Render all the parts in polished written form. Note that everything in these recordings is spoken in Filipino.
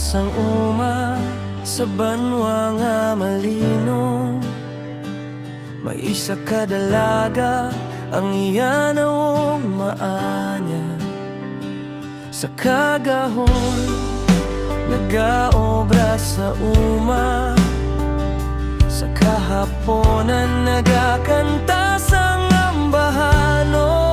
sang uma sa banwa nga malino. May isa ka dalaga ang iyanawong maanya. Sa kagahon nagaobra sa uma, sa kahaponan nagakanta sang ambahanon.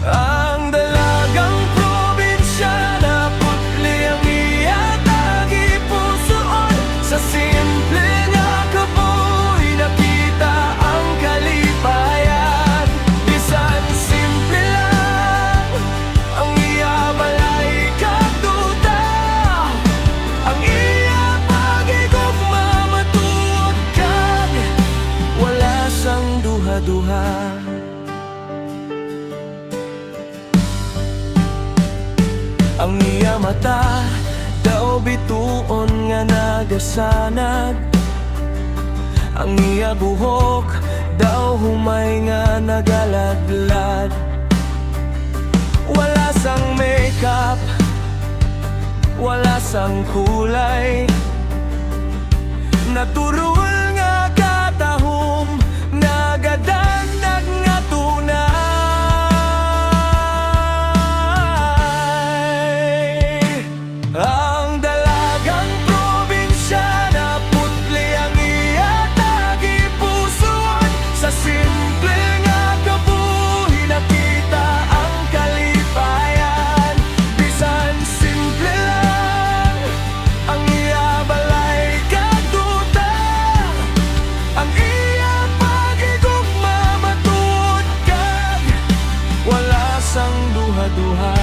Ang dalagang probinsyana, putli ang iatagi pusoon. Sa simple nga kabuhi nakita ang kalipayan. Bisan simple lang ang iya balay kagduda, ang iya pagigugma matuod kag wala sang duha-duha. Ang iya mata daw bituon nga nagasanag, ang iya buhok daw humay nga nagaladlad. Wala sang makeup, wala sang kulay, naturul nga katahom, nagadandag nga tunay. Ang dalagang probinsyana, putli ang iatagi pusoon. Sa simple nga kabuhi nakita ang kalipayan. Bisan simple lang ang iya balay kagduda, ang iya pagigugma matuod kag wala sang duha-duha.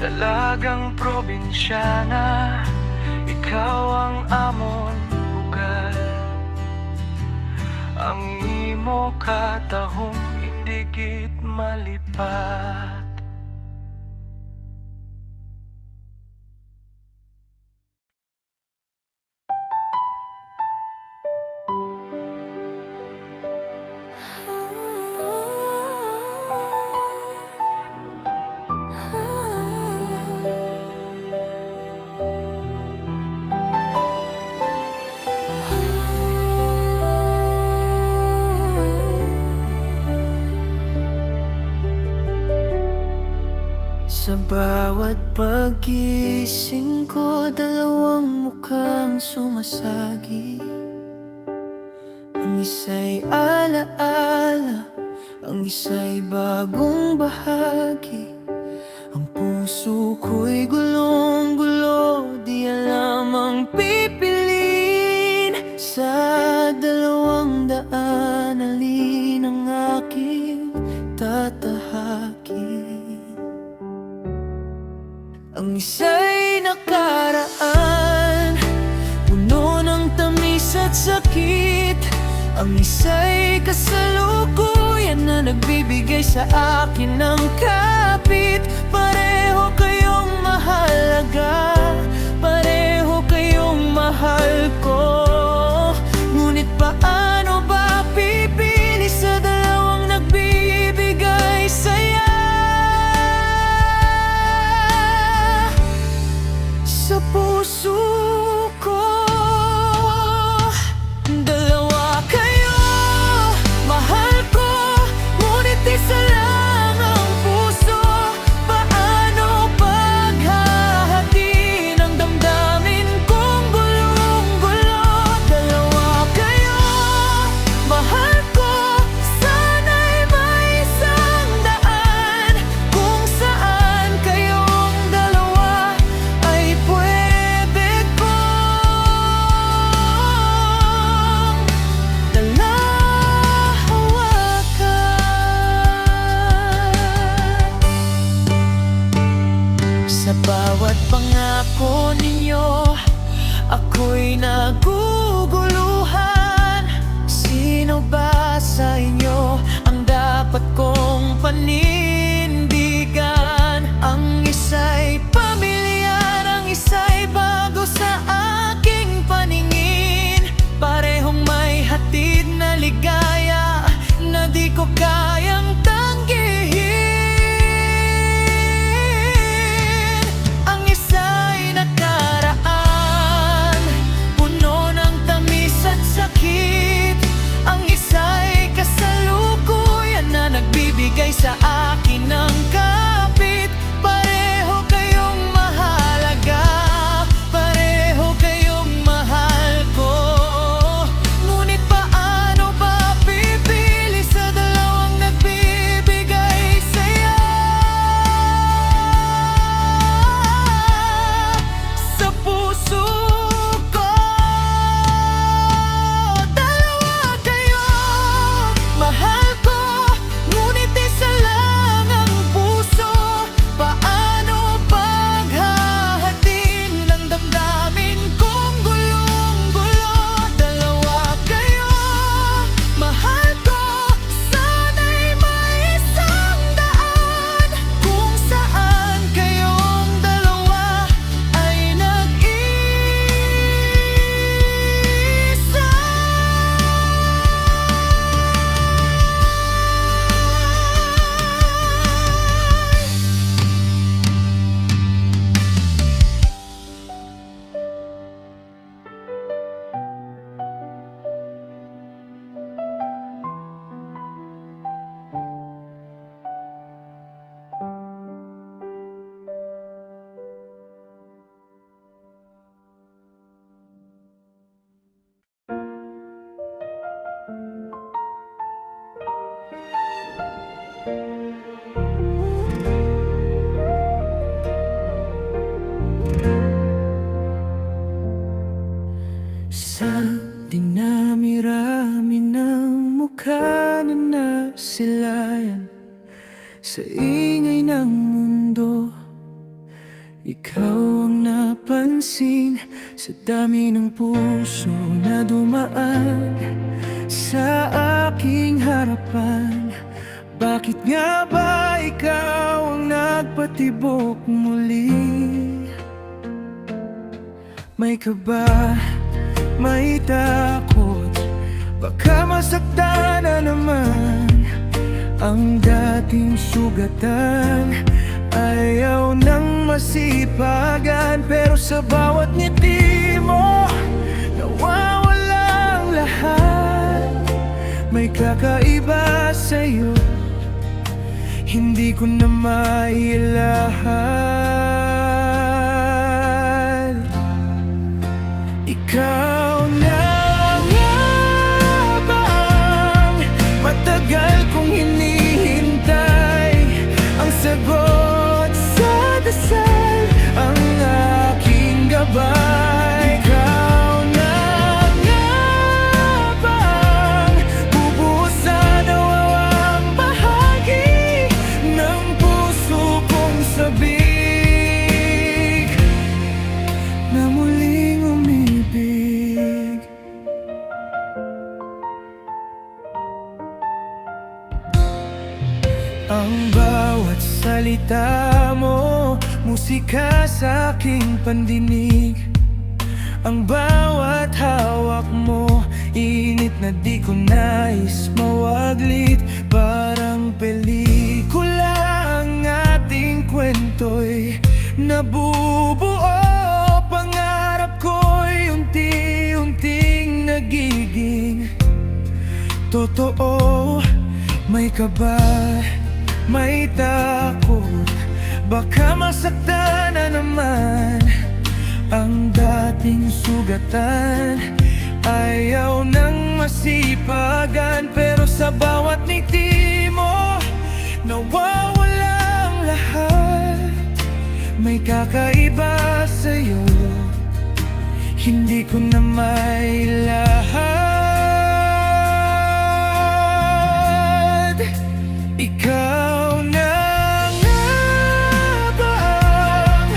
Dalagang probinsyana, ikaw ang amon bugal. Ang imo katahom indigit malipat. Sa bawat pagising ko, dalawang mukhang sumasagi. Ang isa'y alaala, ang isa'y bagong bahagi. Ang puso ko'y gulong-gulo, di alam ang pipiliin. Sa 200 alin ang aking tatahakin. Ang isa'y nakaraan, puno ng tamis at sakit. Ang isa'y kasalukuyan na nagbibigay sa akin ng kapit. Pareho kayong mahalaga, pareho kayong mahal ko. Ngunit paano ba pipili sa dalawang nagbibigay saya? Sa puso ko, dalawa kayo, mahal ko. Ngunit isa lang ang Sa bawat pangako ninyo, ako'y naguguluhan. Sino ba sa inyo ang dapat kong panindigan? Ang isa'y pamilyar, ang isa'y bago sa aking paningin. Parehong may hatid na ligaya na di ko kayang tanggihin. Ang isa'y nakaraan, puno ng tamis at sakit. Ang isa'y kasalukuyan na nagbibigay sa akin ng kapit. Pareho kayong mahalaga, pareho kayong mahal ko. Ngunit paano ba pipili sa dalawang nagbibigay saya? Sa puso ko, dalawa kayo, mahal ko. Ngunit isa lang ang puso. Paano paghahatiin ng damdamin kong gulong-gulo? Dalawa kayo, mahal ko. Sana'y may isang daan kung saan kayong dalawa ay nag-iisa. Sa dinami-rami ng mukha na nasilayan, sa ingay ng mundo, ikaw ang napansin. Sa dami ng puso na dumaan sa aking harapan, bakit nga ba ikaw ang nagpatibok muli? May kaba, may takot, baka masaktan na naman ang dating sugatan. Ayaw nang masipagan, pero sa bawat ngiti mo nawawala ang lahat. May kakaiba sa'yo, hindi ko na mailahad. Ikaw na nga ba ang matagal kong hinihintay? Ang sagot sa dasal, ang aking gabay. Ikaw na nga ba ang bubuo sa nawawang bahagi ng puso kong sabik na muling umibig? Ang bawat salita mo, musika sa aking pandinig. Ang bawat hawak mo, init na di ko nais mawaglit. Parang pelikula ang ating kwento'y nabubuo. Pangarap ko'y unti-unting nagiging totoo. May kaba, may takot, baka masaktan na naman ang dating sugatan. Ayaw nang masipagan, pero sa bawat ngiti mo nawawala ang lahat. May kakaiba sa'yo, hindi ko na mailahad. Ikaw na nga ba ang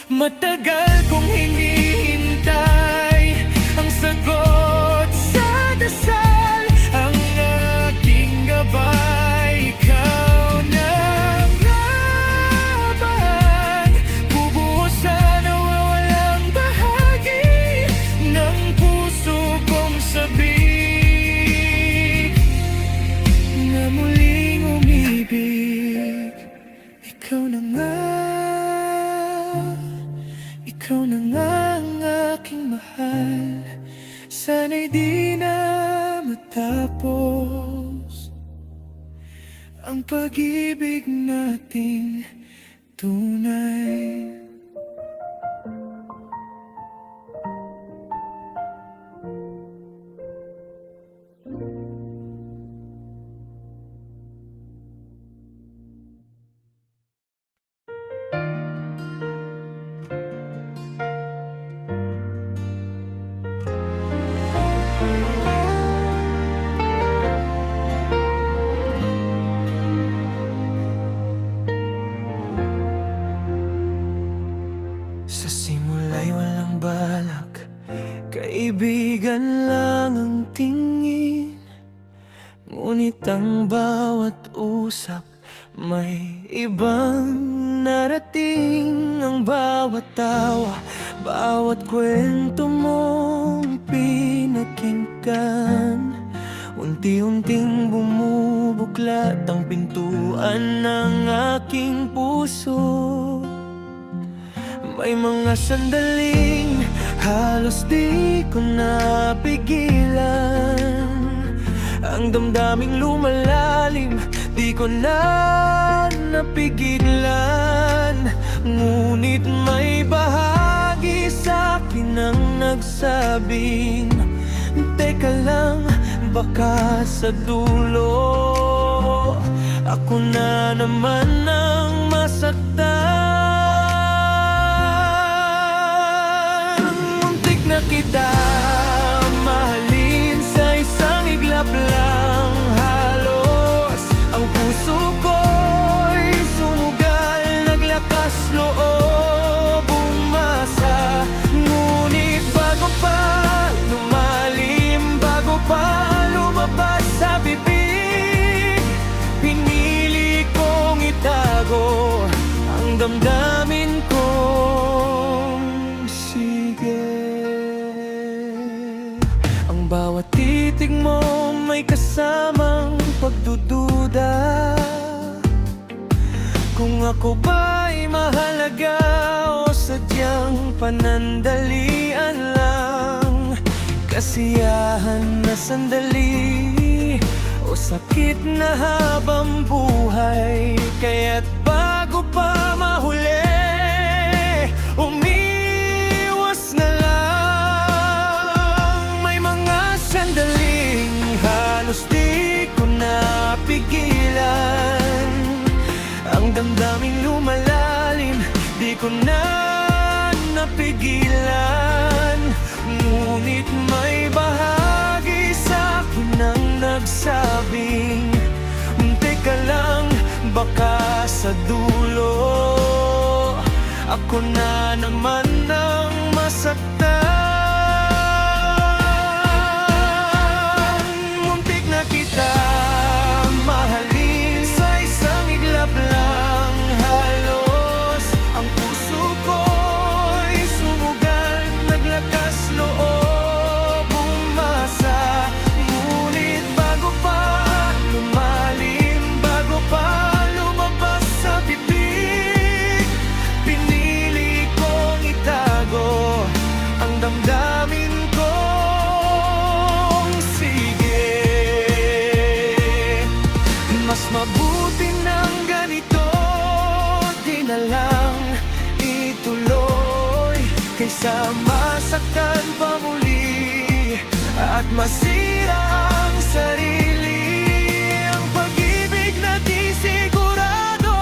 Matagal kong hinihintay ang sagot sa dasal, ang aking gabay. Ikaw na laban, bubuo sa nawawalang bahagi ng puso kong sabik na muling umibig. Ikaw na nga, ikaw na nga ang aking mahal. Sana'y di na matapos ang pag-ibig nating tunay. Sa simula'y walang balak, kaibigan lang ang tingin. Ngunit ang bawat usap may ibang narating. Ang bawat tawa, bawat kwento mong pinakinggan, unti-unting bumubuklat ang pintuan ng aking puso. May mga sandaling halos di ko napigilan, ang damdaming lumalalim, di ko na napigilan. Ngunit may bahagi sa'kin ang nagsabing, teka lang, baka sa dulo ako na naman ang masaktan. Na kita mahalin sa isang iglap lang, halos ang puso ko'y sumugal, naglakas loob umasa. Ngunit bago pa lumalim, bago pa lumabas sa bibig, pinili kong itago ang damdamin kong sige. Bawat titig mo may kasamang pagdududa, kung ako ba'y mahalaga o sadyang panandalian lang. Kasiyahan na sandali o sakit na habang buhay, kaya't bago pa mahuli, umiwas na lang. Sandaling halos di ko napigilan, ang damdaming lumalalim, di ko na napigilan. Ngunit may bahagi sa'kin ang nagsabing, teka lang, baka sa dulo ako na naman ang masaktan. Mahalin sa isang iglap lang, halos ang puso ko'y sumugal, naglakas loob umasa. Ngunit bago pa lumalim, bago pa lumabas sa bibig, pinili kong itago ang damdamin kong sige. Mas mabuti ng ganito, di na lang ituloy, kaysa masaktan pa muli at masira ang sarili. Ang pag-ibig na di sigurado,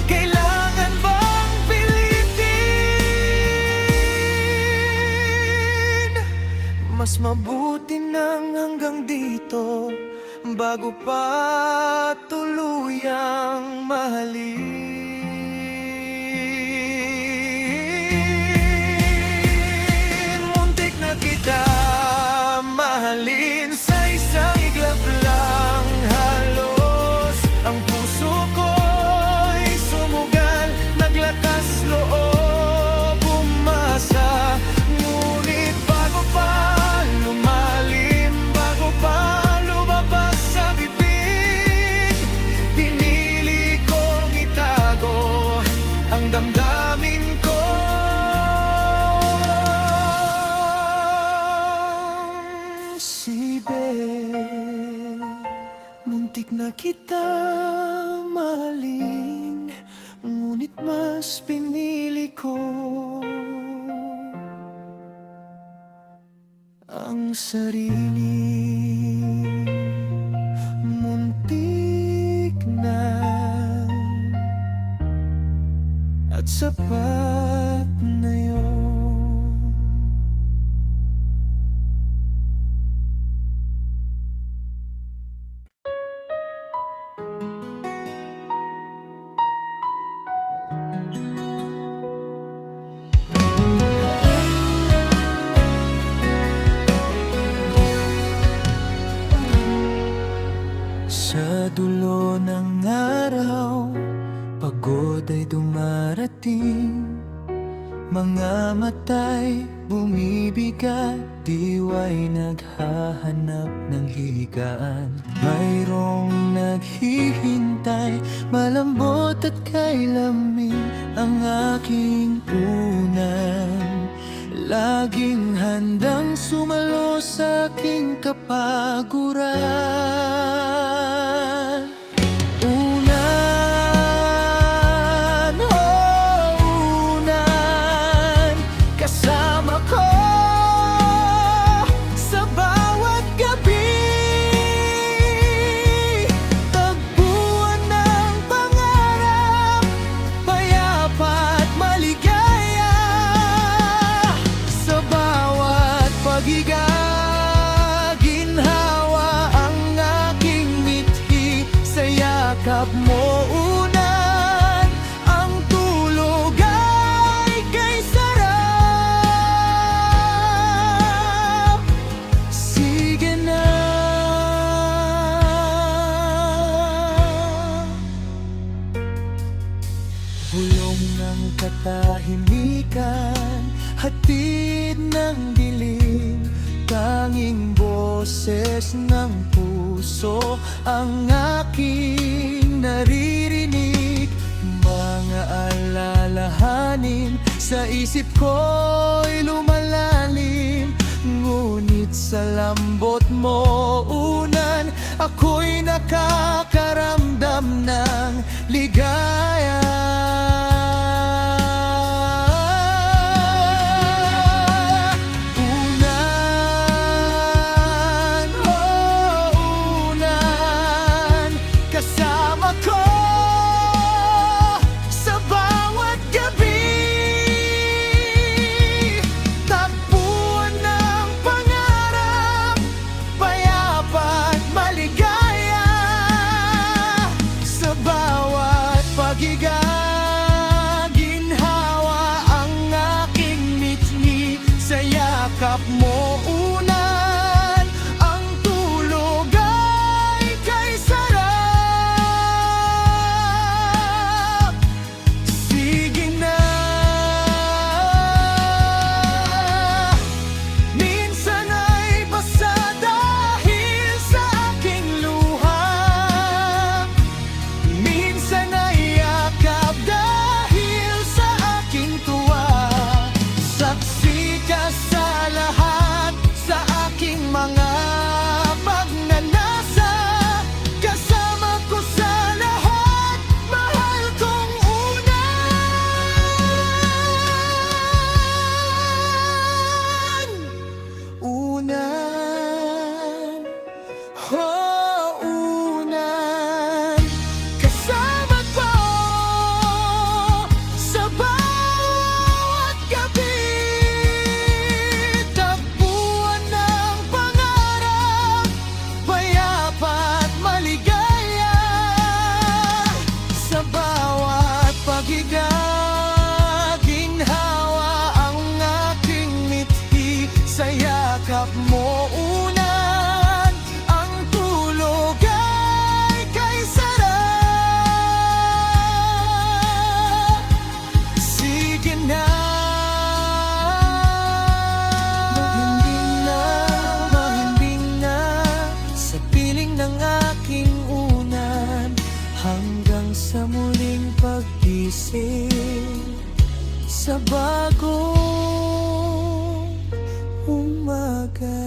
kailangan bang pilitin? Mas mabuti nang hanggang dito, bago pa tuluyang mahalin. ngunit mas pinili ko ang sarili. Muntik na at sapat na yun. Sa dulo ng araw, pagod ay dumarating. Mga mata'y bumibigat, diwa'y naghahanap ng higaan. Mayroong naghihintay, malambot at kay lamig ang aking punan. Laging handang sumalo sa aking kapaguran. Unan, oh unan, kasama ko sa bawat gabi. Tagpuan ng pangarap, payapa at maligaya. Sa bawat paghiga, ginhawa ang aking mithi. Sa yakap mo unan, ang tulog ay kay sarap. Sige na. Bulong ng katahimikan, hatid ng dilim, tanging boses ng puso ang aking naririnig. Mga alalahanin sa isip ko'y lumalalim, ngunit sa lambot mo unan, ako'y nakakaramdam ng ligaya. Yakap mo unan, ang tulog ay kay sarap. Sige na. Minsan ay basa dahil sa aking luha, minsan ay yakap dahil sa aking tuwa. Saksi ka sa lahat, sa aking mga pagnanasa. Kasama ko sa lahat, mahal kong unan. Unan, oh unan, kasama ko sa bawat gabi. Sa yakap mo unan, ang tulog ay kay sarap. Sige na. Mahimbing na sa piling ng aking unan, hanggang sa muling pag-isip sa bagong umaga.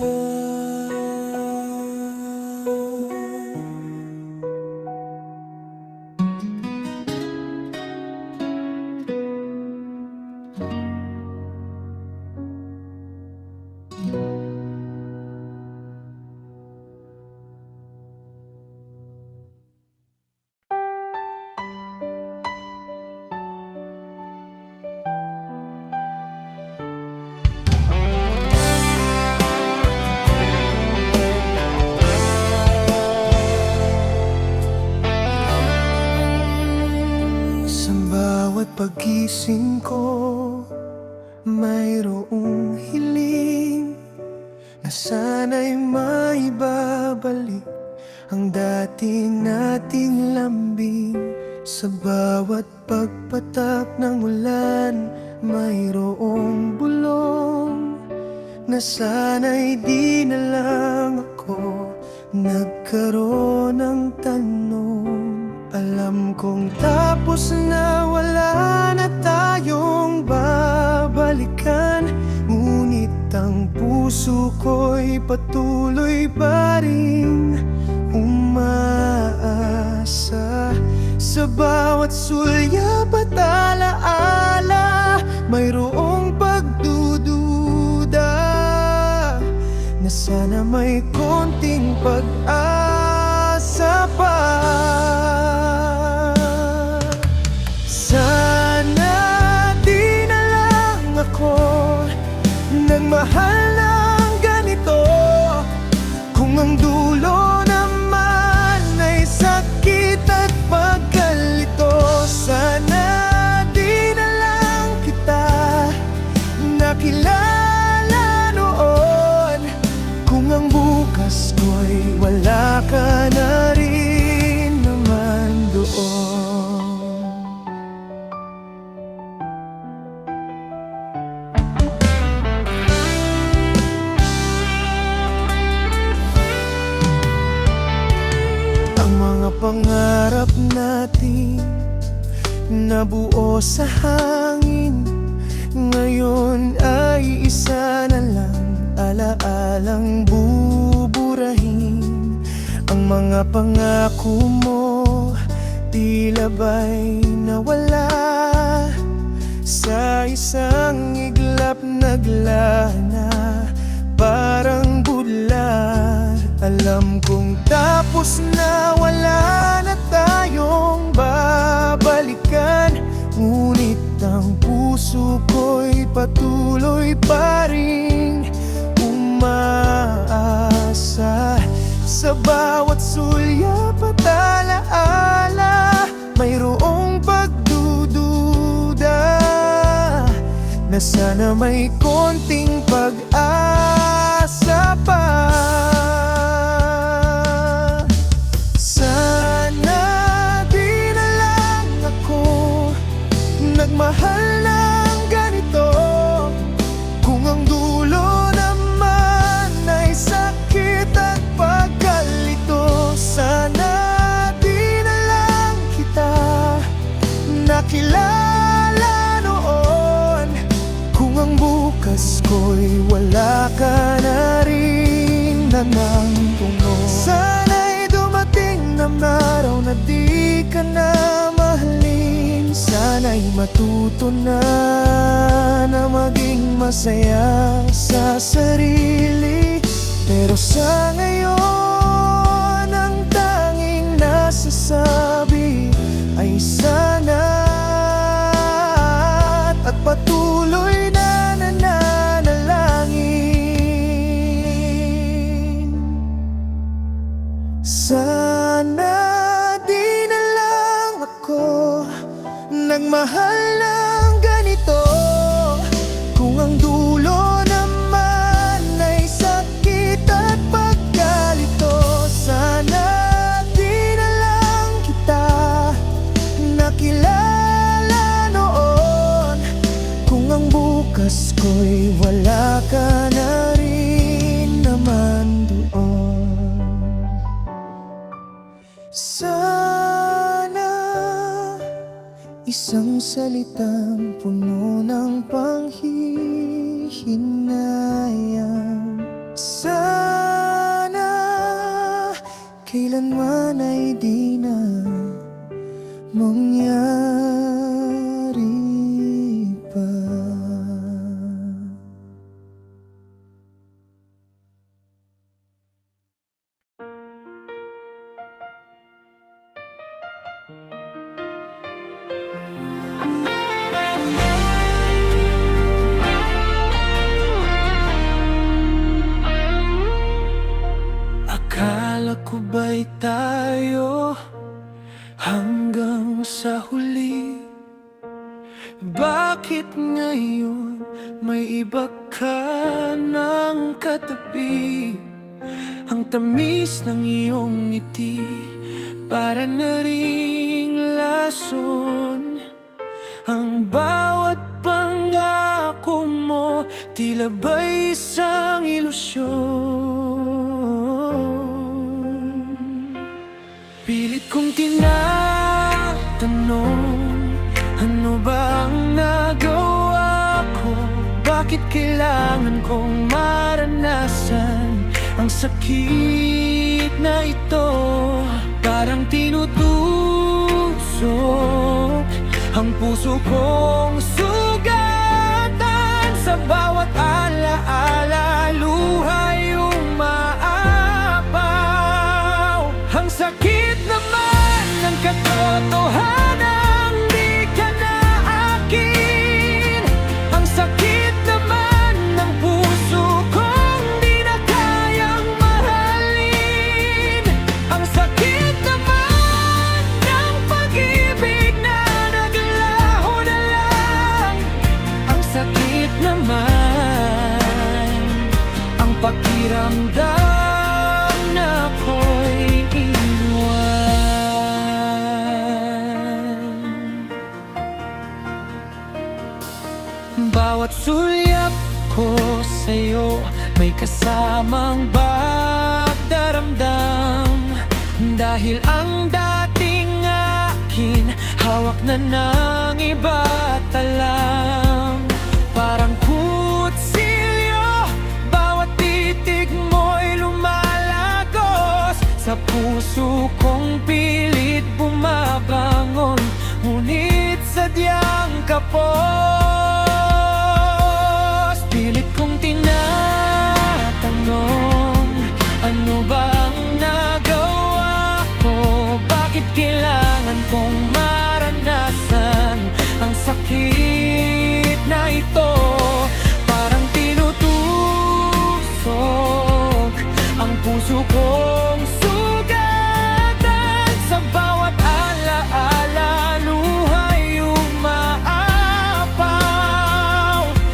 Pagising ko, mayroong hiling na sana'y maibabalik ang dati nating lambing. Sa bawat pagpatak ng ulan, mayroong bulong na sana'y di na lang ako nagkaroon ng tanong. Alam kong tapos na, wala na tayong babalikan, ngunit ang puso ko'y patuloy pa rin umaasa. Sa bawat sulyap at alaala, mayroong pagdududa na sana may konting pag-asa pa. Sana di na lang ako nagmahal ng ganito, kung ang dulo naman ay sakit at pagkalito. Sana di na lang kita nakilala noon, kung ang bukas ko'y wala ka na rin naman doon. Ang mga pangarap natin nabuo sa hangin, ngayon ay isa na lang alaalang buburahin. Ang mga pangako mo tila ba'y nawala sa isang iglap naglana, parang budla. Alam kong tapos na, wala na tayong babalikan, ngunit ang puso ko'y patuloy pa rin umaasa. Sa bawat sulyap at alaala, mayroong pagdududa na sana may konting pag-asa pa. Sana di na lang ako nagmahal ng ganito, kung ang dulo naman ay sakit at pagkalito. Sana di na lang kita nakilala noon, kung ang bukas ko'y wala ka na rin naman tunog. Sana'y dumating ng araw na di ka na mahalin, sana'y matuto na maging masaya sa sarili. Pero sa ngayon, ang tanging nasasabi ay sana at patuloy na nananalangin. Sana di na lang ako nagmahal ng ganito, kung ang dulo naman ay sakit at pagkalito. Sana di na lang kita nakilala noon, kung ang bukas ko'y wala ka na rin naman doon. Sana isang salitang puno ng panghihinayang, sana kailanman ay di na mangyari pa. Akala ko ba'y tayo hanggang sa huli? Bakit ngayon may iba ka ng katabi? Ang tamis ng iyong ngiti para na ring lason. Ang bawat pangako mo tila ba'y isang ilusyon. Pilit kong tinatanong, ano ba ang nagawa ko? Bakit kailangan kong maranasan ang sakit na ito? Parang tinutusok ang puso kong sugatan. Sa bawat alaala, luhay umaapaw. Ang sakit naman ng katotohanan, di ka na akin. Ang sakit naman ng puso kong di na kayang mahalin. Ang sakit naman ng pag-ibig na naglaho na lang. Ang sakit naman ang pakiramdam na ako'y iniwan. Bawat sulyap ko sa'yo may kasamang pagdaramdam. Dahil ang dating akin hawak na ng iba't alam. Parang kutsilyo, bawat titig mo'y lumalagos. Sa puso kong pilit bumabangon, ngunit sadyang kapos. Pilit kong tinatanong, ano ba ang nagawa ko? Bakit kailangan kong maranasan ang sakit na ito? Parang tinutusok ang puso kong sugatan. Sa bawat alaala, luhay umaapaw.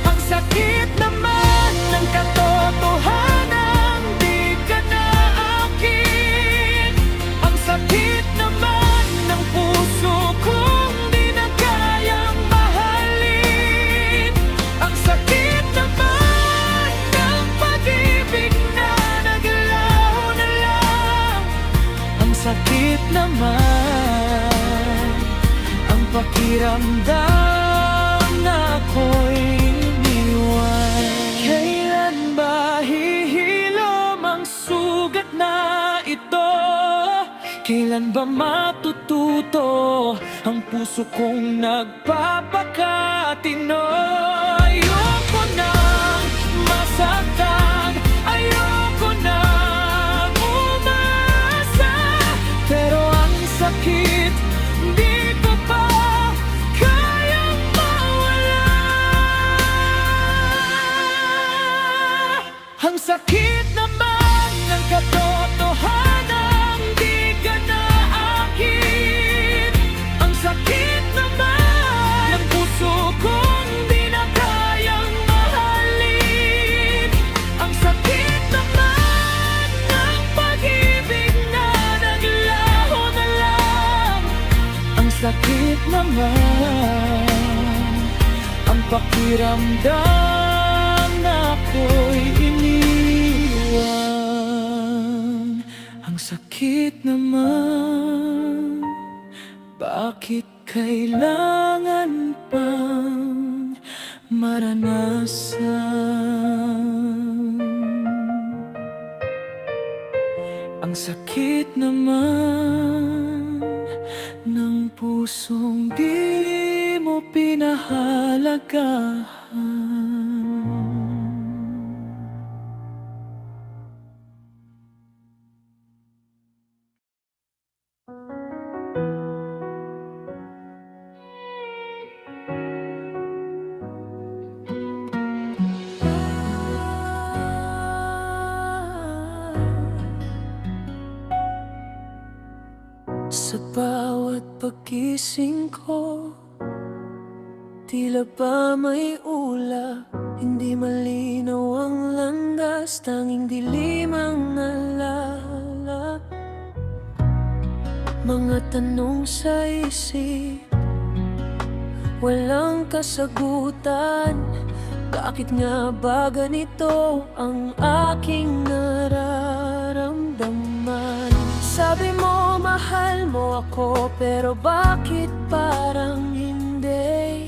Ang sakit naman ng katotohanan, di ka na akin. Ang sakit naman ng puso kong di na kayang mahalin. Ang sakit naman ng pag-ibig na naglaho na lang. Ang sakit naman ang pakiramdam na ako'y iniwan. Kailan ba hihilom ang sugat na ito? Kailan ba matututo ang puso kong nagpapakatino? Ayoko nang masaktan, ayoko nang umasa, pero ang sakit di ko pa kayang mawala. Ang sakit naman ng katotohanan, di ka na akin. Ang sakit naman ng puso kong di na kayang mahalin. Ang sakit naman ng pag-ibig na naglaho na lang. Ang sakit naman ang pakiramdam na ako'y iniwan. Ang sakit naman, bakit kailangan pang maranasan? Ang sakit naman ng pusong di mo pinahalagahan. Sa bawat pagising ko, Tila ba may ulap, hindi malinaw ang landas, tanging dilim ang nalala. Mga tanong sa isip, walang kasagutan. Bakit nga ba ganito ang aking nararamdaman? Sabi mo mahal mo ako, pero bakit parang hindi?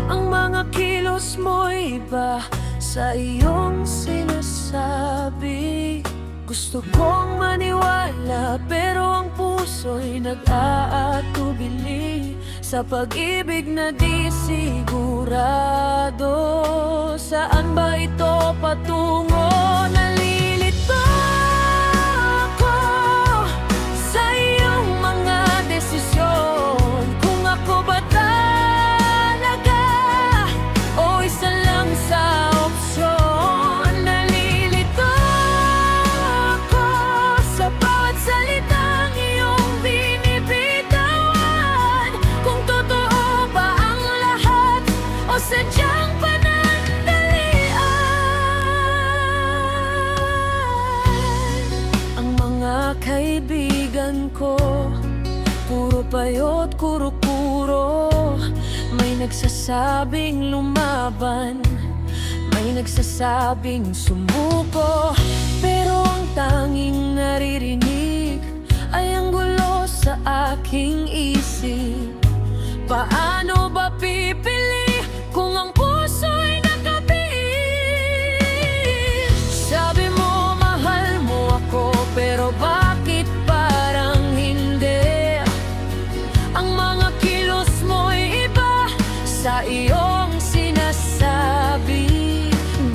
Ang mga kilos mo'y iba sa iyong sinasabi. Gusto kong maniwala, pero ang puso'y nag-aatubili sa pag-ibig na di sigurado. Saan ba ito patungo? Nalilito ako sa iyong mga desisyon. Kung ako ba talaga o isa lang sa opsyon. Nalilito ako sa bawat salitang iyong binibitawan. Kung totoo ba ang lahat o sadyang panandalian. Ang mga kaibigan ko, puro payot, kuro-kuro. May nagsasabing lumaban, may nagsasabing sumuko. Pero ang tanging naririnig ay ang gulo sa aking isip. Paano ba pipili kung ang puso'y nakabihis? Sabi mo mahal mo ako, pero bakit parang hindi? Ang mga kilos mo'y iba sa iyong sinasabi.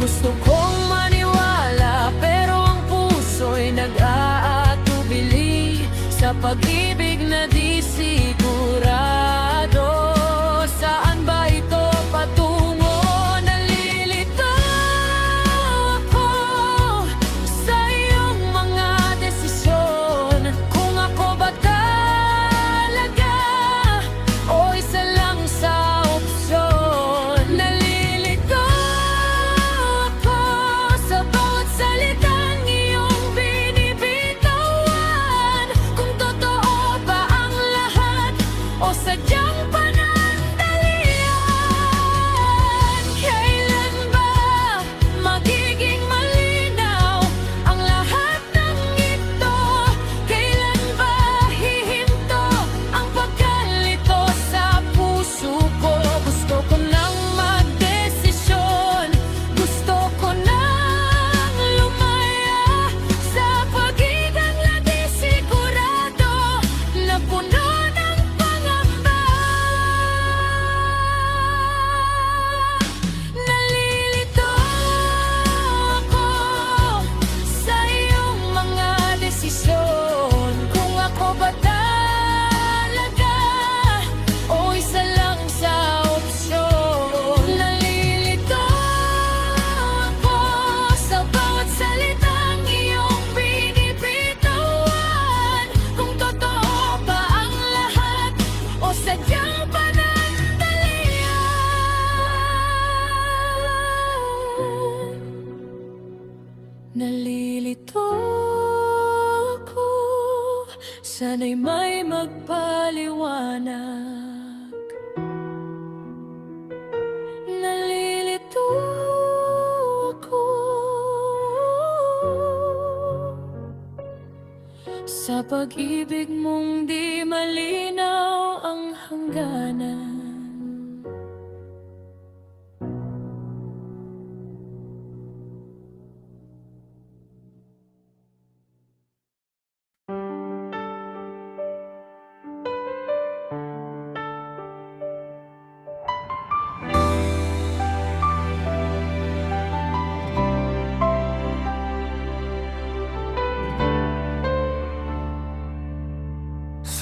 Gusto kong maniwala, pero ang puso'y nag-aatubili sa pag-ibig na di sigurado. Saan ba ito patungo? Nalilito ako sa iyong mga desisyon. Kung ako ba talaga o isa lang sa opsyon. Nalilito ako sa bawat salitang iyong binibitawan. Kung totoo ba ang lahat o sadyang panandalian. Kailan ba magiging malinaw ang lahat ng ito? Kailan ba hihinto ang pagkalito sa puso ko? Gusto ko nang magdesisyon, gusto ko nang lumaya sa pag-ibig na di sigurado, na puno ng pangamba. Nalilito ako sa iyong mga desisyon. Kung ako ba talaga o isa lang sa opsyon. Nalilito ako sa bawat salitang iyong binibitawan. Kung totoo ba ang lahat o sadyang panandalian. Nalilito ako, sana'y may magpaliwanag. Nalilito ako sa pag-ibig mong di malinaw ang hangganan.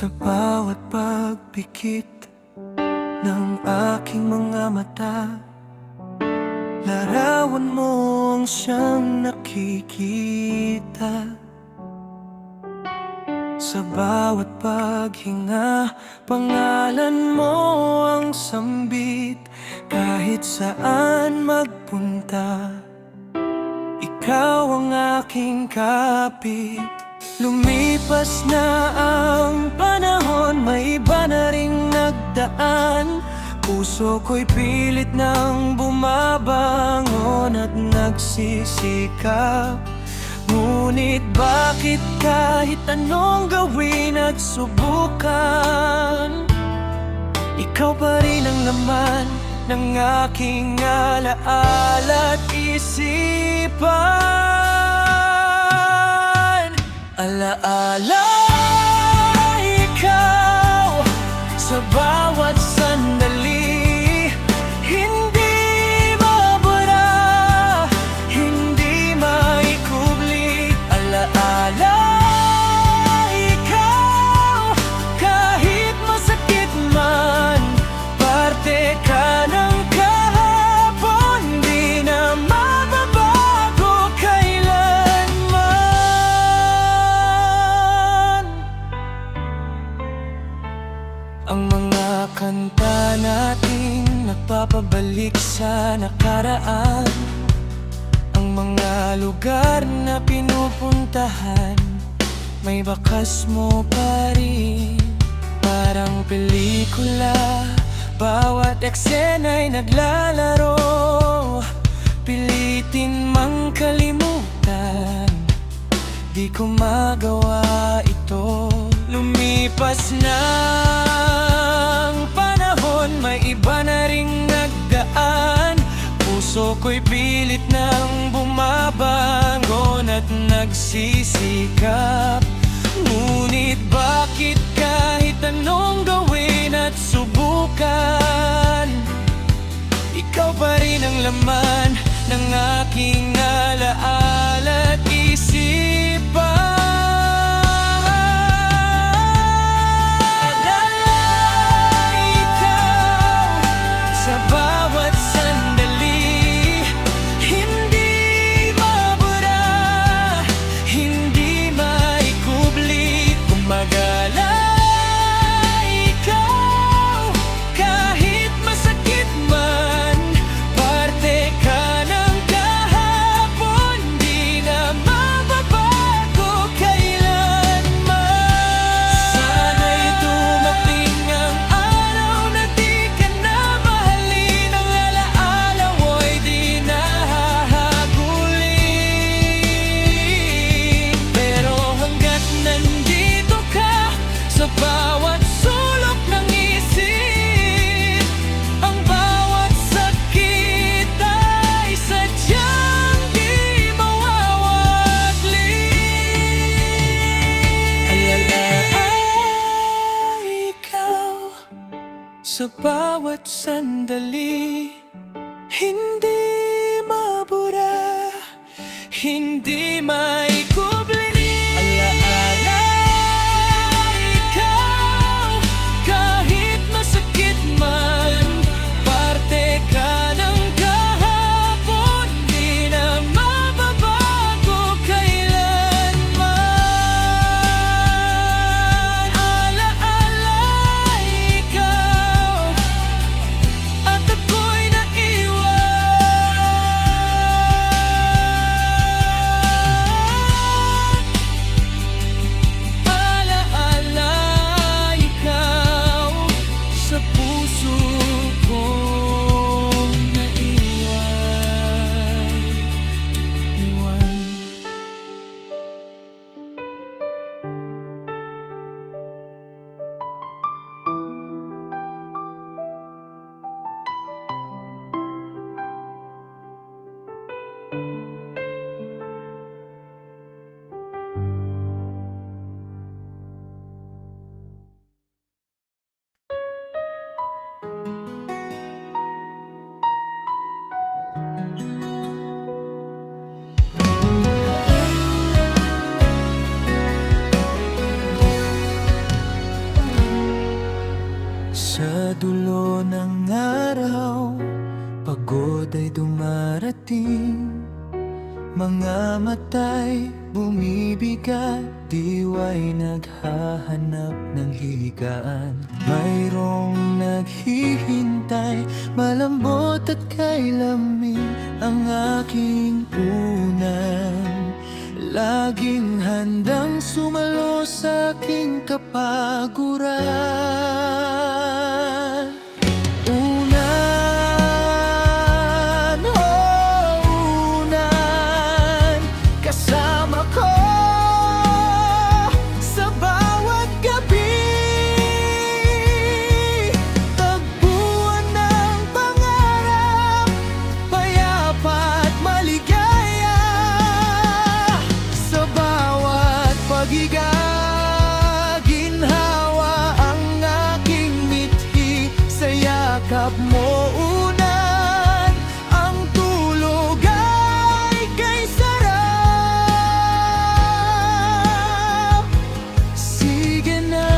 Sa bawat pagpikit ng aking mga mata, larawan mo ang siyang nakikita. Sa bawat paghinga, pangalan mo ang sambit. Kahit saan magpunta, ikaw ang aking kapit. Lumipas na ang panahon, may iba na ring nagdaan. Puso ko'y pilit nang bumabangon at nagsisikap. Ngunit bakit kahit anong gawin at subukan, ikaw pa rin ang laman ng aking alaala at isipan. Alaala, ikaw sa bawat sandali, hindi mabura, hindi maikubli. Alaala, ikaw kahit masakit man, parte ka ng kahapon, di na mababago kailanman. Ang mga kanta natin nagpapabalik sa nakaraan. Ang mga lugar na pinupuntahan, may bakas mo pa rin. Parang pelikula, bawat eksena'y naglalaro. Pilitin mang kalimutan, di ko magawa ito. Lumipas na ang panahon, may iba na ring nagdaan. Puso ko'y pilit nang bumabangon at nagsisikap. Ngunit bakit kahit anong gawin at subukan, ikaw pa rin ang laman ng aking alaala at isipan. Sa bawat sandali, hindi mabura, hindi maikubli. Alaala, ikaw kahit masakit man, parte ka ng kahapon, di na mababago kailanman. Alaala, ikaw at ako'y naiwan. Alaala, ikaw sa puso kong naiwan. Sa dulo ng araw, pagod ay dumarating. Mga mata'y bumibigat, diwa'y naghahanap ng higaan. Mayroong naghihintay, malambot at kay lamig ang aking punan. Laging handang sumalo sa aking kapaguran. Unan, oh unan, kasama ko sa bawat gabi. Tagpuan ng pangarap, payapa at maligaya. Sa bawat paghiga, ginhawa ang aking mithi. Sa yakap mo unan, ang tulog ay kay sarap. Sige na.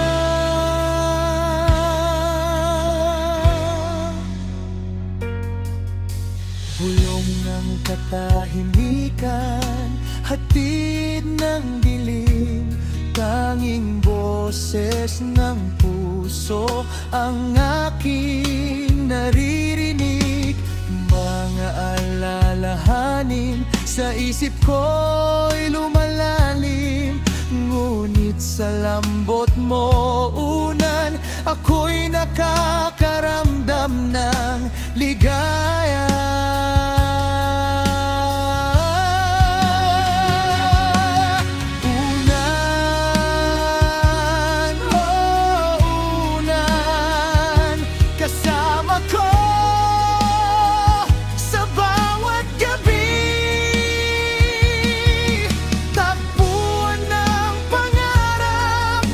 Bulong ng katahimikan, hatid ng dilim, tanging boses ng puso ang aking naririnig. Mga alalahanin sa isip ko'y lumalalim, ngunit sa lambot mo unan, ako'y nakakaramdam ng ligaya. Unan, oh unan, kasama ko sa bawat gabi. Takbuhan ng pangarap,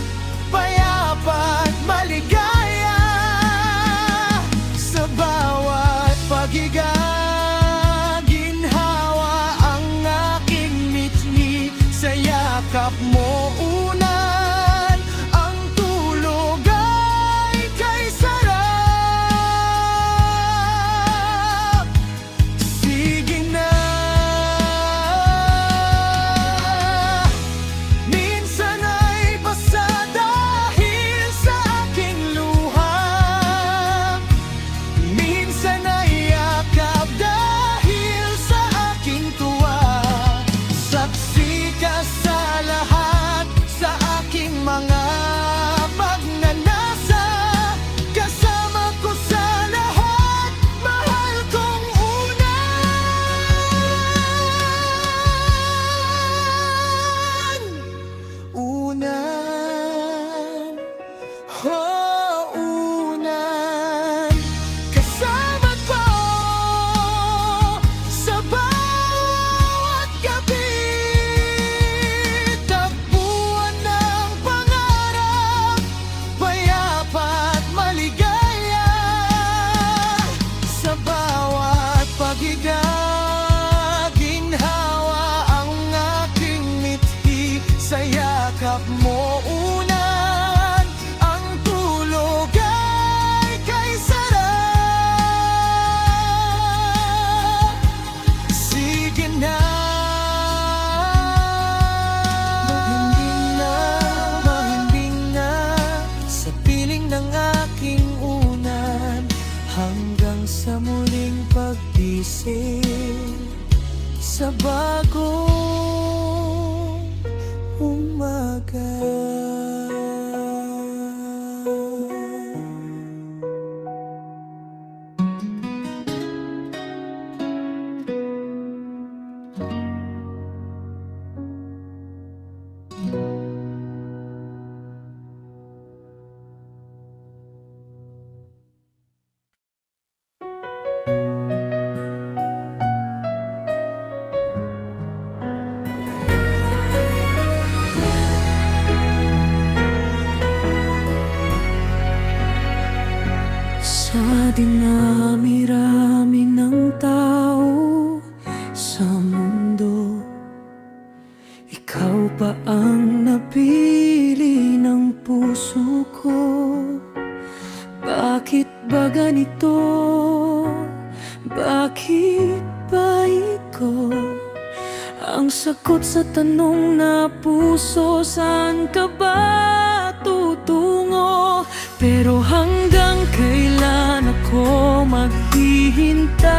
payapa at maligaya. Sa bawat paghiga, ginhawa ang aking mitni. Sa yakap mo unan, ang tulog ay kay sarap. Sige na. Minsan ay basa dahil sa aking luha, minsan ay yakap dahil sa aking tuwa. Saksi ka sa lahat, sa aking mga pagnanasa. Kasama ko sa lahat, mahal kong unan. Unan, oh unan, kasama ko sa bawat gabi. Takbuhan ng pangarap, payapa at maligaya. Sa bawat paghiga, ginhawa ang aking mithi. Sa yakap mo unan, ang tulog ay kay sarap. Sige na. Mahimbing na sa piling ng aking unan, hanggang sa muling paggising sa bagong umaga. Sa dinami-rami ng tao sa mundo, ikaw pa ang napili ng puso ko. Bakit ba ganito? Bakit ba ikaw Walang sagot sa tanong na puso, saan ka ba tutungo? Pero hanggang kailan ako maghihintay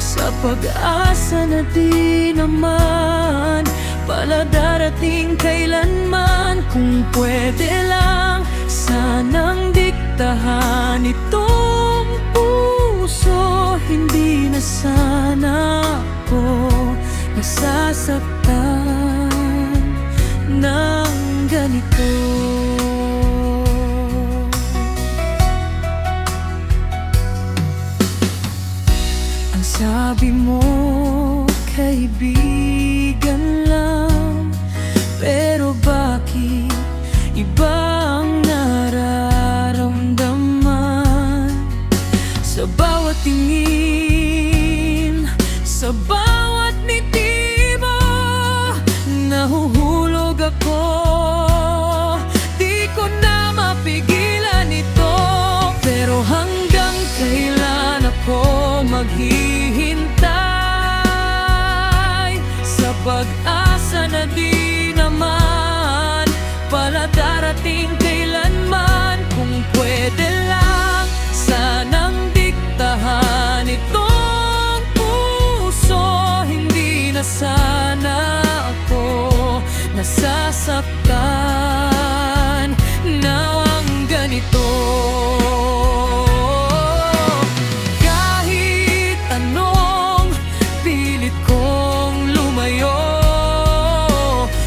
sa pag-asa na di naman pala darating kailanman? Kung pwede lang, sanang diktahan itong puso. Hindi na sana ako nasasaktan ng ganito. Ang sabi mo, kaibigan lang, pero bakit iba ang nararamdaman? Sa bawat tingin, sa bawat ngiti mo, nahuhulog ako. Di ko na mapigilan ito. Pero hanggang kailan ako maghihintay sa pag-asa na di naman pala darating kailanman? Kung pwede lang, sanang diktahan itong puso. Hindi na sana ako nasasaktan ng ganito. Kahit anong pilit kong lumayo,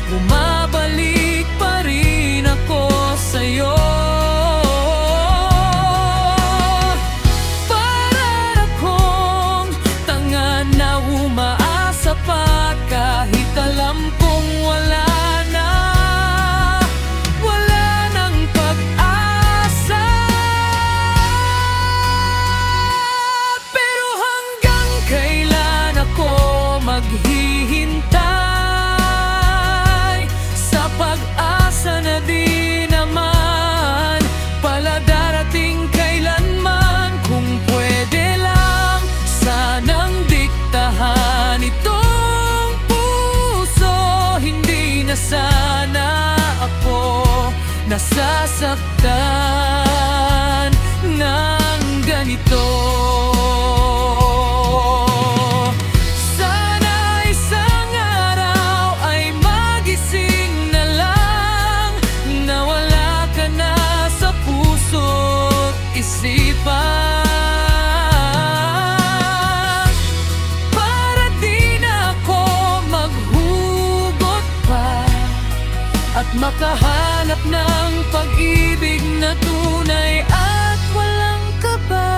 bumabalik pa rin ako sa'yo. Para akong tanga na umaasa pa, kahit alam kong wala nang pag-asa. Pero hanggang kailan ako maghihintay sa pag-asa na di naman pala darating kailanman? Kung pwede lang, sanang diktahan itong puso. Hindi na sana ako nasasaktan ng ganito. Sana isang araw ay magising na lang na wala ka na sa puso't isipan, para di na ako maghugot pa at makahanap ng pag-ibig na tunay at walang kaba.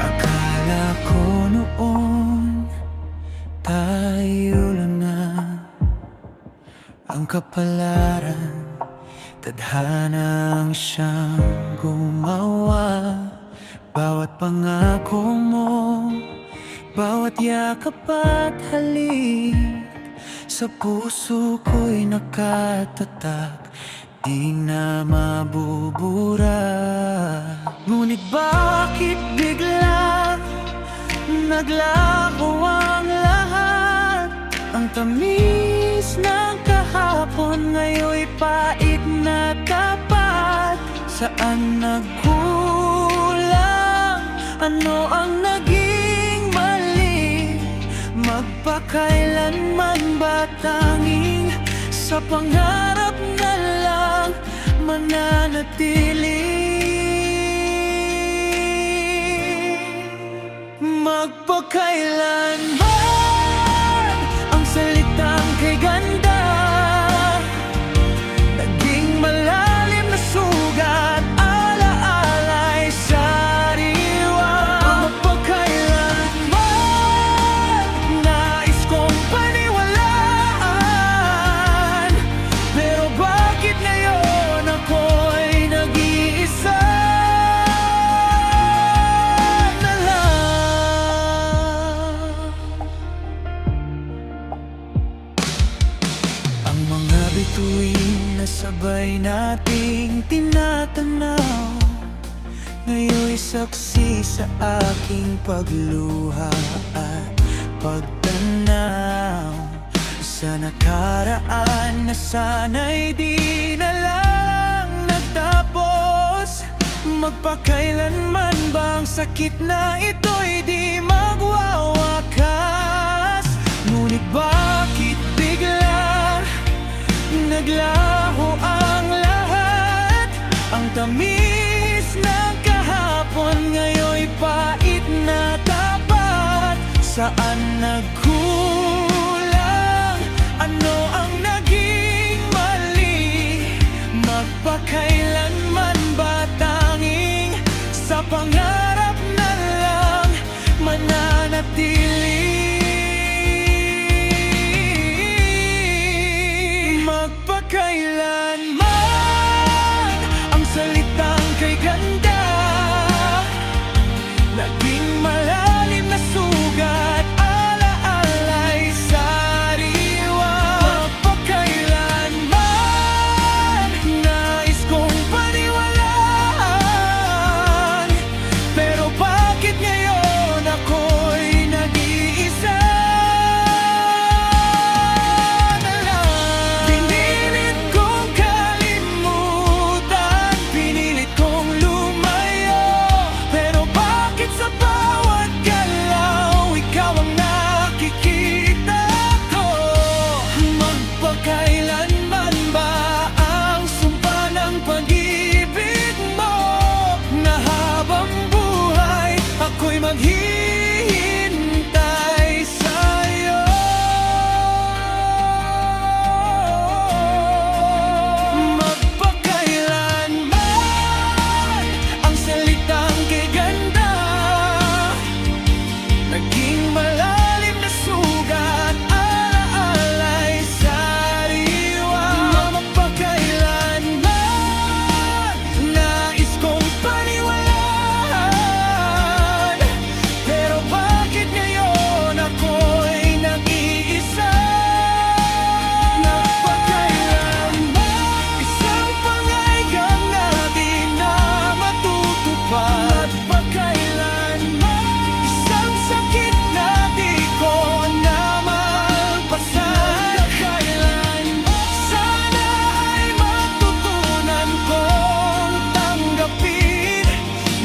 Akala ko noon tayo lang na ang kapalaran, tadhanang siyang gumawa. Bawat pangako mo, bawat yakap at halik, sa puso ko'y nakatatak, di na mabubura. Ngunit bakit bigla naglaho ang lahat? Ang tamis ng kahapon ngayon'y pait na tapat. Saan nagkulang? Ano ang naging mali? Magpakailanman ba tanging sa pangarap na lang mananatili? Magpakailanman ang salitang sabay nating tinatanaw. Ngayon'y saksi sa aking pagluha at pagtanaw sa nakaraan na sana'y di na lang nagtapos. Magpakailanman bang sakit na ito'y di magwawakas? Ngunit bakit bigla naglaho ang lahat? Ang tamis ng kahapon ngayon'y pait na tapat. Saan nagkulang? Ano ang naging mali? Magpakailanman ba tanging sa pangarap na lang mananatili? Magpakailanman ang salitang kay ganda, naging malalim na sugat, alaalay sa diwa. Magpakailanman nais kong paniwalaan, pero bakit ngayon ako'y nag-iisa na lang? Pinilit kong kalimutan, pinilit kong lumayo, pero bakit sa bawat galaw ikaw ang nakikita ko? Magpakailanman ba ang sumpa ng pag-ibig mo, na habang buhay ako'y maghihintay sa'yo? Magpakailanman ang salitang kay ganda, naging malalim na sugat, alaalay sa diwa. Magpakailanman nais kong paniwalaan, pero bakit ngayon ako'y nag-iisa? Magpakailanman isang pangaigang natin na matutupad? Magpakailanman isang sakit na di ko na malpasan? Magpakailanman sana ay matutunan kong tanggapin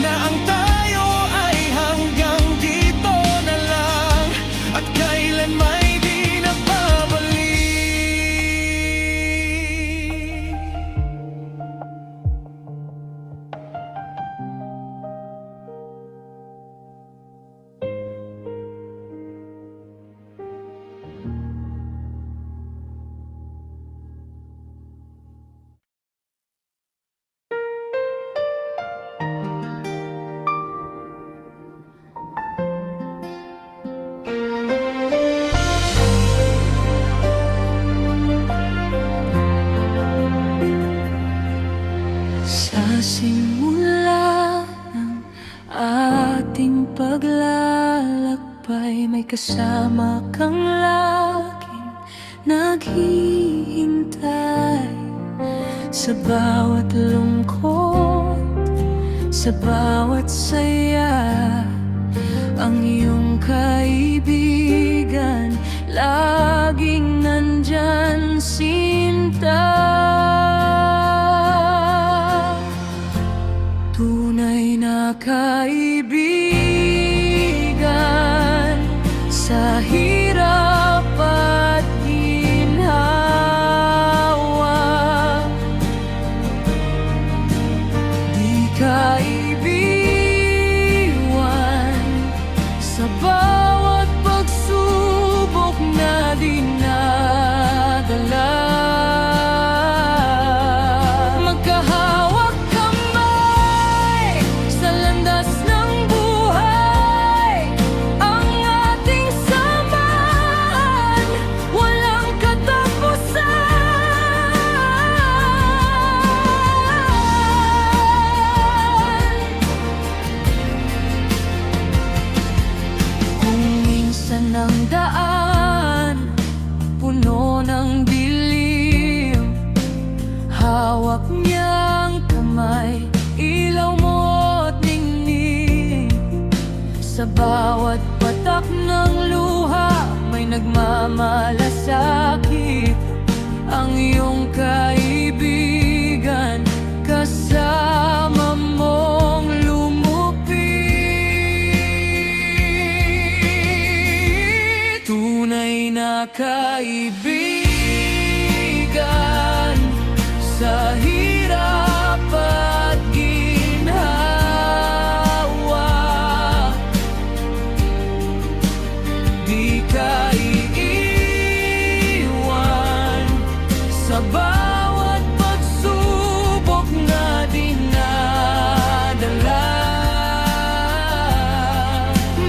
na ang tayo ay hanggang dito na lang, at kailanmay di na babalik. Sa simula ng ating paglalakbay, may kasama kang laging naghihintay. Sa bawat lungkot, sa bawat saya, ang iyong kaibigan laging nandyan, Sinta. Tunay na kaibigan sa hirap at ginhawa, di ka iiwan sa bawat pagsubok na dinadala. Magkahawak kamay sa landas ng buhay, ang ating samahan walang katapusan. Kung minsan ang daan Sa bawat patak ng luha may nagmamalasakit. Ang iyong kaibigan kasama mong lumupit. Tunay na kaibigan sa hirap at ginhawa. Di ka iiwan sa bawat pagsubok na dinadala.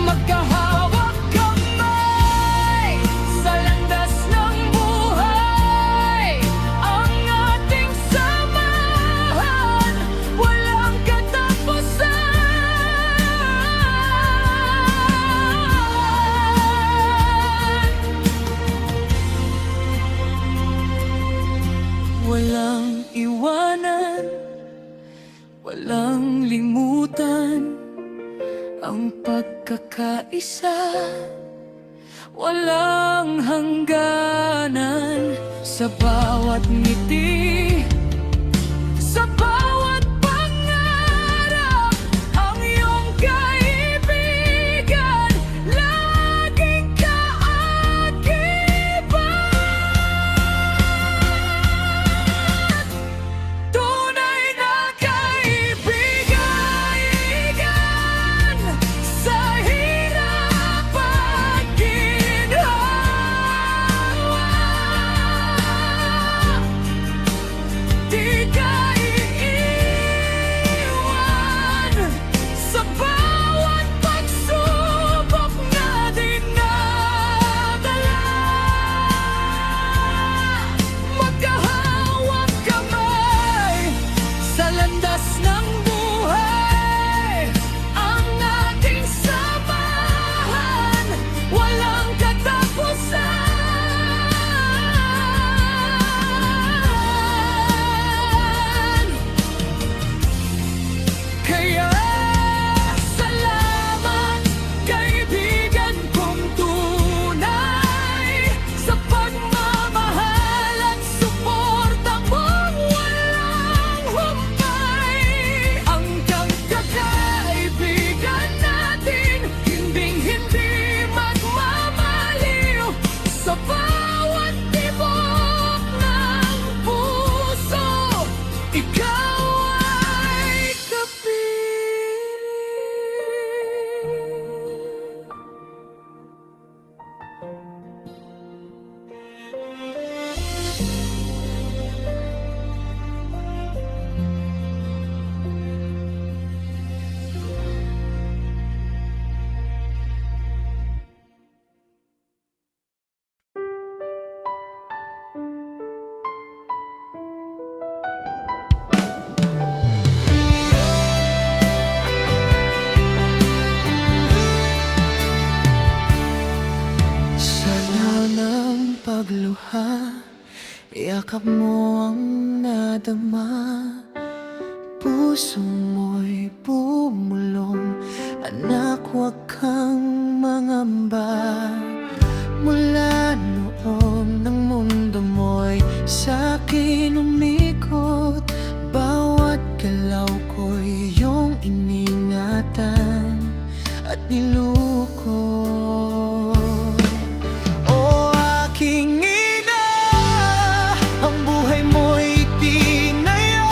Magkahawak kamay sa landas ng buhay. Ang ating samahan walang katapusan. Walang iwanan, walang limutan. Ang pagkakaisa, walang hangganan. Sa bawat ngiti, sa bawat pangarap, ang iyong kaibigan laging kaakibat. Tunay na kaibigan sa hirap at ginhawa. Di ka iiwan sa bawat pagsubok na dinadala. Magkahawak kamay sa landas ng buhay. Ang ating samahan walang katapusan. Kaya salamat kaibigan kong tunay sa pagmamahal at suporta mong walang humpay. Ang kaibigan natin hinding-hindi magmamaliw. Sa bawat tibok ng puso, ikaw ay sana ng pagluha, yakap mo ang nadama. Puso mo'y bumulong, anak, huwag kang mangamba. Mula noon ng mundo mo'y sa'kin umikot. Bawat galaw ko'y iyong iningatan at nilukot. O aking ina, ang buhay mo'y tinaya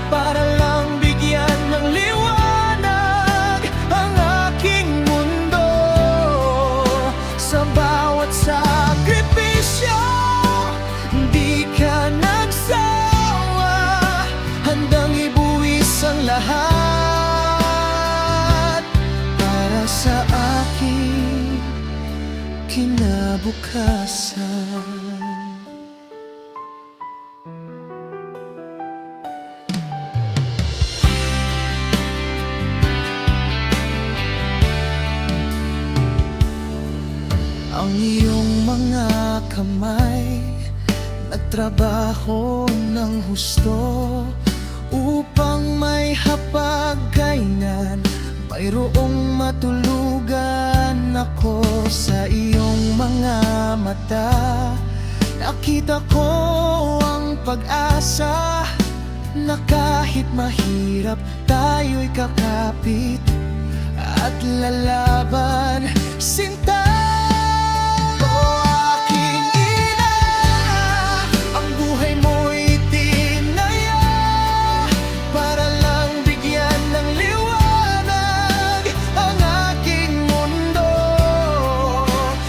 para lang bigyan ng liwanag ang aking mundo. Sa bawat sakripisyo, di ka nagsawa, handang ibuwis ang lahat para sa aking kinabukasan. Ang iyong mga kamay nagtrabaho ng husto upang may hapag-kainan mayroong matulugan ako sa iyong mga mata. Nakita ko ang pag-asa na kahit mahirap tayo'y kakapit at lalaban, sinta. O aking ina, ang buhay mo'y tinaya para lang bigyan ng liwanag ang aking mundo.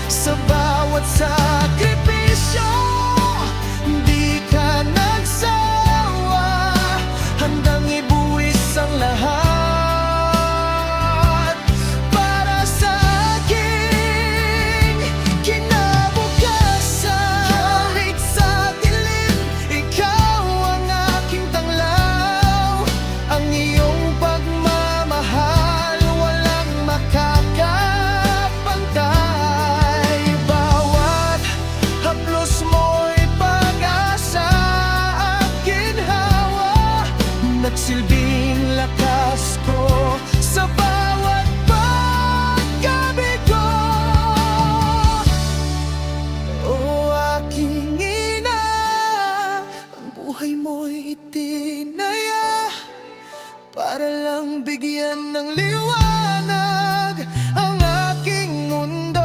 Sa bawat sakripisyo, di ka nagsawa, handang ibuwis ang lahat para sa aking kinabukasan. Kahit sa dilim, ikaw ang aking tanglaw. Ang iyong pagmamahal, walang makakapantay. Bawat haplos mo'y pag-asa ang ginhawa, nagsilbing lakas ko sa bawat pagkabigo. O aking ina, ang buhay mo'y itinaya para lang bigyan ng liwanag ang aking mundo.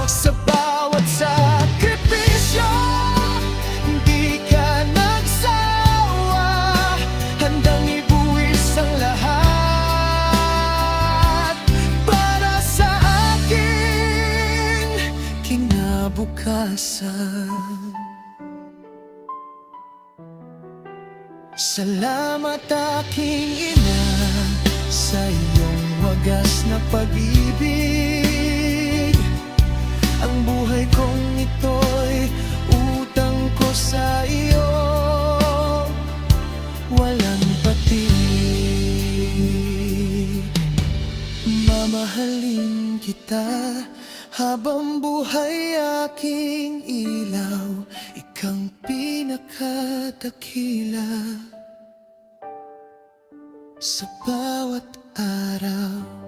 Sa bawat sakripisyo, di ka nagsawa, handang ibuwis ang lahat para sa aking kinabukasan. Salamat aking ina sa iyong wagas na pag-ibig. Ang buhay kong ito'y utang ko sa iyo, walang patid. Mamahalin kita habang buhay aking ilaw, ikang pinakadakila sa bawat araw.